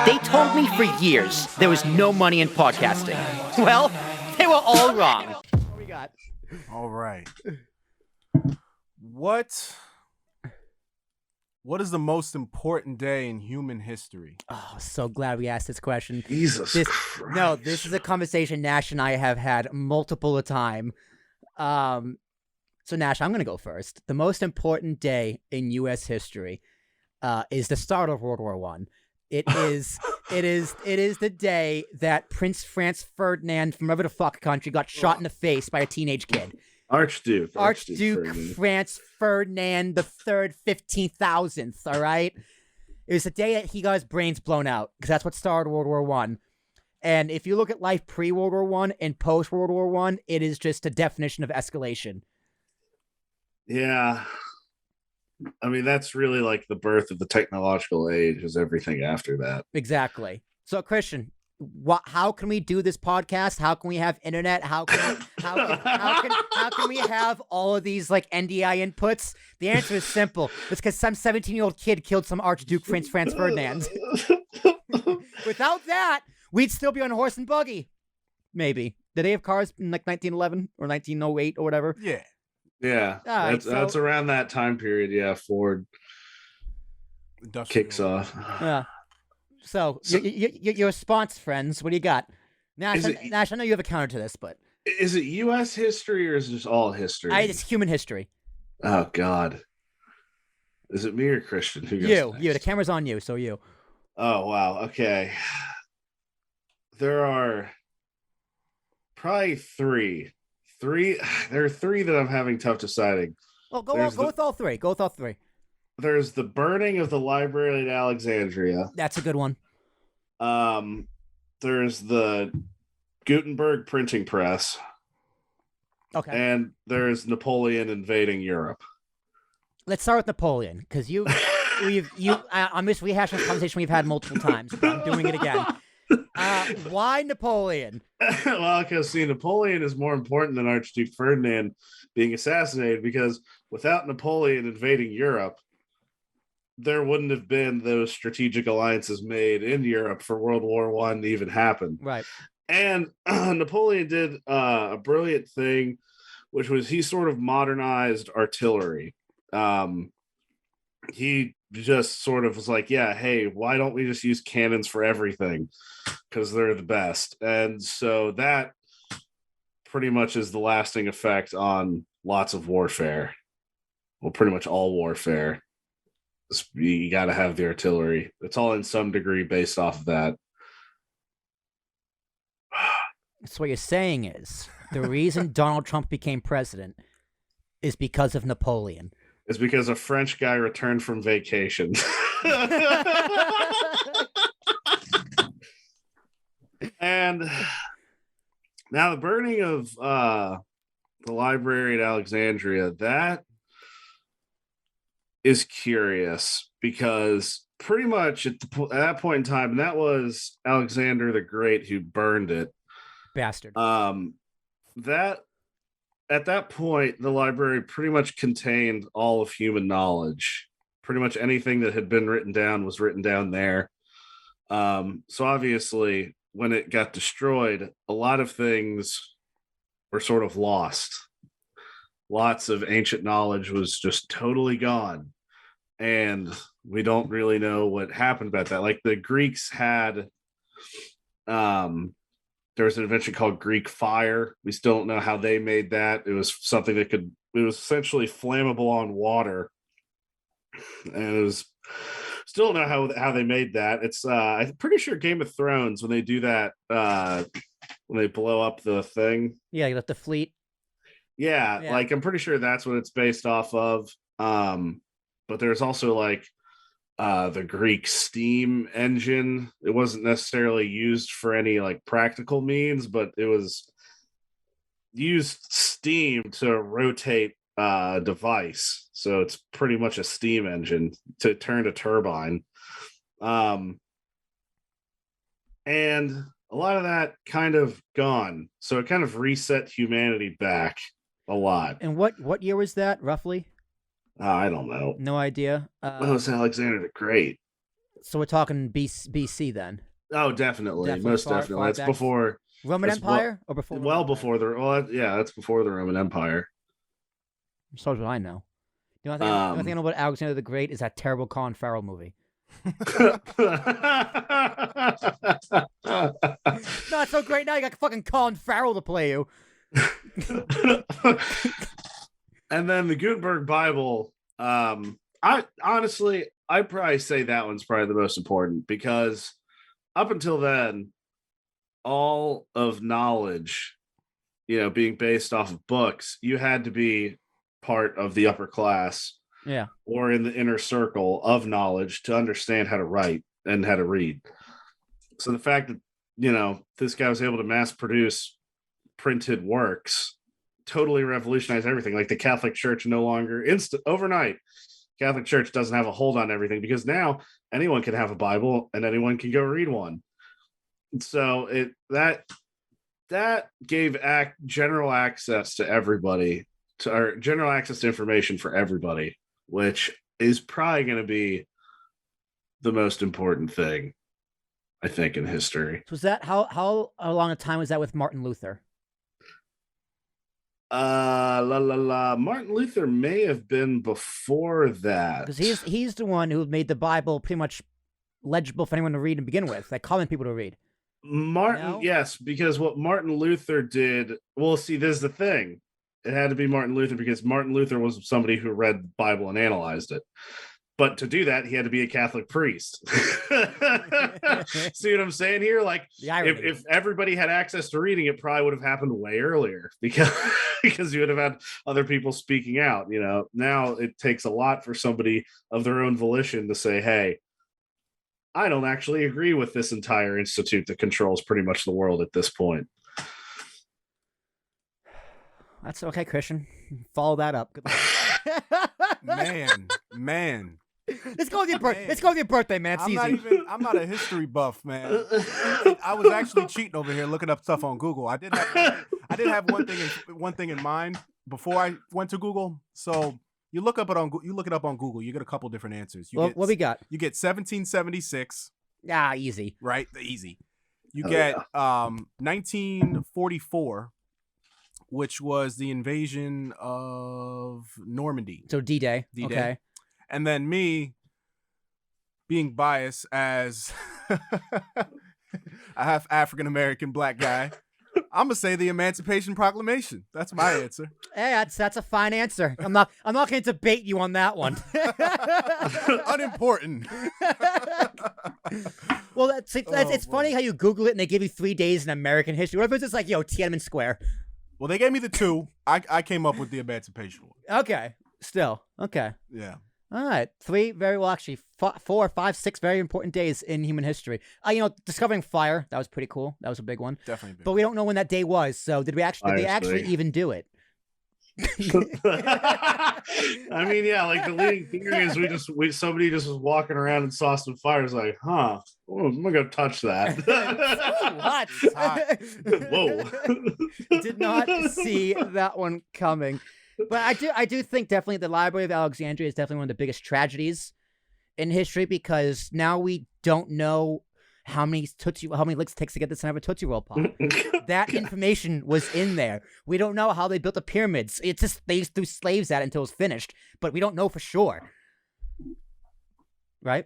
They told me for years there was no money in podcasting. Well, they were all wrong. What we got? All right. What is the most important day in human history? Oh, so glad we asked this question. Jesus Christ. No, this is a conversation Nash and I have had multiple a time. So Nash, I'm going to go first. The most important day in U.S. history is the start of World War I. It is the day that Prince Franz Ferdinand from wherever the fuck country got shot in the face by a teenage kid. Archduke Franz Ferdinand the Third, 15,000th. All right, it was the day that he got his brains blown out because that's what started World War I. And if you look at life pre World War I and post World War I, it is just a definition of escalation. Yeah. I mean, that's really like the birth of the technological age, is everything after that. Exactly. So, Christian, how can we do this podcast? How can we have internet? How can we have all of these like NDI inputs? The answer is simple. It's because some 17-year-old kid killed some Archduke Franz Ferdinand. Without that, we'd still be on a horse and buggy. Maybe. Did they have cars in like 1911 or 1908 or whatever? Yeah. Yeah, right, that's around that time period. Yeah, Ford kicks off. Yeah. So your response, friends. What do you got? Nash, I know you have a counter to this, but is it U.S. history or is it just all history? It's human history. Oh God, is it me or Christian? Who goes you? next? You. The camera's on you, so you. Oh wow. Okay. There are probably three. There are three that I'm having tough deciding. Well, go with all three. Go with all three. There's the burning of the Library of Alexandria. That's a good one. There's the Gutenberg printing press. Okay. And there's Napoleon invading Europe. Let's start with Napoleon, because I'm just rehashing this conversation we've had multiple times, but I'm doing it again. Why Napoleon? Well, because Napoleon is more important than Archduke Ferdinand being assassinated, because without Napoleon invading Europe, there wouldn't have been those strategic alliances made in Europe for World War I to even happen. Right. And Napoleon did a brilliant thing, which was he sort of modernized artillery. He just sort of was like, yeah, hey, why don't we just use cannons for everything? Because they're the best. And so that pretty much is the lasting effect on lots of warfare. Well, pretty much all warfare. You got to have the artillery. It's all in some degree based off of that. So what you're saying is the reason Donald Trump became president is because of Napoleon. It's because a French guy returned from vacation. And now the burning of the library at Alexandria, that is curious because pretty much at that point in time, and that was Alexander the Great who burned it. Bastard. That at that point, the library pretty much contained all of human knowledge. Pretty much anything that had been written down was written down there. So obviously, when it got destroyed, a lot of things were sort of lost. Lots of ancient knowledge was just totally gone. And we don't really know what happened about that. Like the Greeks had, there was an invention called Greek fire. We still don't know how they made that. It was something that it was essentially flammable on water. And it was, still don't know how they made that. It's, I'm pretty sure Game of Thrones, when they do that, when they blow up the thing. Yeah, you left the fleet. Yeah, like I'm pretty sure that's what it's based off of. But there's also like the Greek steam engine. It wasn't necessarily used for any like practical means, but it was used steam to rotate a device. So it's pretty much a steam engine to turn a turbine. And a lot of that kind of gone. So it kind of reset humanity back a lot. And what year was that, roughly? I don't know. No idea. When was Alexander the Great? So we're talking BC then. Oh, definitely. Definitely Most far definitely. That's back. before Roman That's Empire or before? well Roman before the that's before the Roman Empire. Empire? So do I know. The only thing I know about Alexander the Great is that terrible Colin Farrell movie. Not so great now. You got fucking Colin Farrell to play you. And then the Gutenberg Bible. I honestly, I'd probably say that one's probably the most important because up until then, all of knowledge, being based off of books, you had to be part of the upper class, or in the inner circle of knowledge to understand how to write and how to read. So the fact that this guy was able to mass produce printed works totally revolutionized everything. Like the Catholic Church no longer overnight. Catholic Church doesn't have a hold on everything because now anyone can have a Bible and anyone can go read one. So that gave general access to everybody, or general access to information for everybody, which is probably going to be the most important thing, I think, in history. So was that how long a time was that with Martin Luther? Martin Luther may have been before that, because he's the one who made the Bible pretty much legible for anyone to read and begin with, like common people to read. Yes, because what Martin Luther did, well, see, this is the thing. It had to be Martin Luther because Martin Luther was somebody who read the Bible and analyzed it. But to do that, he had to be a Catholic priest. See what I'm saying here? Like, if everybody had access to reading, it probably would have happened way earlier because you would have had other people speaking out. Now it takes a lot for somebody of their own volition to say, hey, I don't actually agree with this entire institute that controls pretty much the world at this point. That's okay, Christian. Follow that up. Good luck. Man. Let's go with your birthday. Let's go with your birthday, man. It's easy. I'm not a history buff, man. I was actually cheating over here, looking up stuff on Google. I did have one thing in mind before I went to Google. So you look it up on Google. You get a couple different answers. What we got? You get 1776. Easy. Right, easy. You get 1944, which was the invasion of Normandy. So D-Day. Okay. And then me being biased as a half African-American black guy, I'm going to say the Emancipation Proclamation. That's my answer. Hey, that's a fine answer. I'm not going to debate you on that one. Unimportant. Well, it's funny how you Google it and they give you 3 days in American history. What if it's just like, Tiananmen Square? Well, they gave me the 2. I came up with the Emancipation one. Okay. Still. Okay. Yeah. All right. 3 very well, actually 4, 5, 6 very important days in human history. Discovering fire, that was pretty cool. That was a big one. Definitely big. But we don't know when that day was. So did they actually even do it? I mean, yeah, like the leading theory is somebody just was walking around and saw some fires, like, I'm gonna go touch that. What? Whoa. Did not see that one coming. But I do think definitely the Library of Alexandria is definitely one of the biggest tragedies in history because now we don't know how many licks it takes to get this kind of a Tootsie Roll Pop. That information was in there. We don't know how they built the pyramids. It's just they threw slaves at it until it was finished, but we don't know for sure. Right?